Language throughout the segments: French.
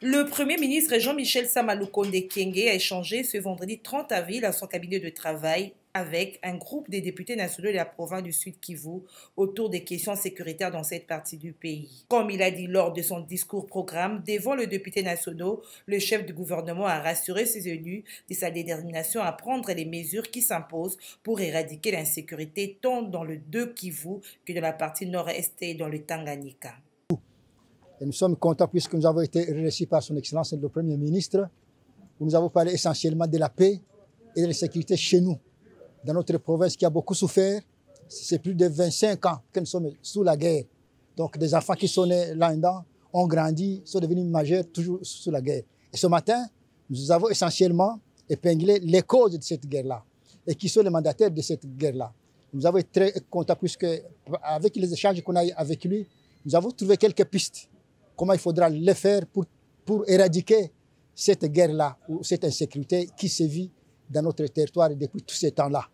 Le Premier ministre Jean-Michel Samaloukonde Kyenge a échangé ce vendredi 30 avril à son cabinet de travail avec un groupe des députés nationaux de la province du Sud Kivu autour des questions sécuritaires dans cette partie du pays. Comme il a dit lors de son discours-programme devant les députés nationaux, le chef du gouvernement a rassuré ses élus de sa détermination à prendre les mesures qui s'imposent pour éradiquer l'insécurité tant dans le 2 Kivu que dans la partie nord-est et dans le Tanganyika. Et nous sommes contents puisque nous avons été reçus par son Excellence le Premier ministre, où nous avons parlé essentiellement de la paix et de la sécurité chez nous, dans notre province qui a beaucoup souffert. C'est plus de 25 ans que nous sommes sous la guerre. Donc des enfants qui sont nés là-dedans ont grandi, sont devenus majeurs toujours sous la guerre. Et ce matin, nous avons essentiellement épinglé les causes de cette guerre-là et qui sont les mandataires de cette guerre-là. Nous avons été très contents puisque avec les échanges qu'on a eu avec lui, nous avons trouvé quelques pistes. Comment il faudra le faire pour éradiquer cette guerre-là ou cette insécurité qui sévit dans notre territoire depuis tous ces temps-là.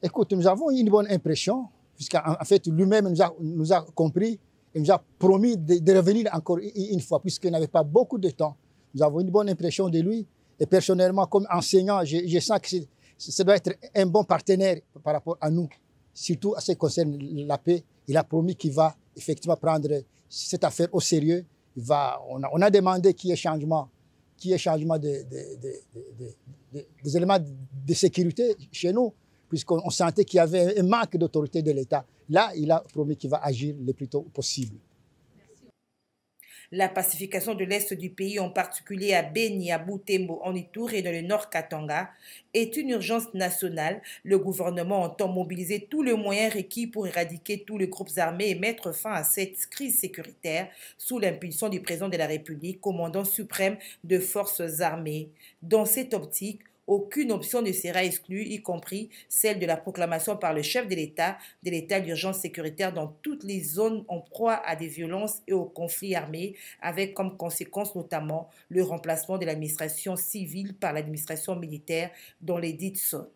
Écoute, nous avons eu une bonne impression, puisqu'en fait lui-même nous a compris et nous a promis de revenir encore une fois, puisqu'il n'avait pas beaucoup de temps. Nous avons une bonne impression de lui et personnellement, comme enseignant, je sens que ça doit être un bon partenaire par rapport à nous, surtout à ce qui concerne la paix. Il a promis qu'il va effectivement prendre cette affaire au sérieux. On a demandé qu'il y ait changement des éléments de sécurité chez nous, puisqu'on sentait qu'il y avait un manque d'autorité de l'État. Là, il a promis qu'il va agir le plus tôt possible. La pacification de l'Est du pays, en particulier à Beni, à Butembo, en Ituri et dans le Nord Katanga, est une urgence nationale. Le gouvernement entend mobiliser tous les moyens requis pour éradiquer tous les groupes armés et mettre fin à cette crise sécuritaire sous l'impulsion du président de la République, commandant suprême de forces armées. Dans cette optique, aucune option ne sera exclue, y compris celle de la proclamation par le chef de l'état d'urgence sécuritaire dans toutes les zones en proie à des violences et aux conflits armés, avec comme conséquence notamment le remplacement de l'administration civile par l'administration militaire dans les dites zones.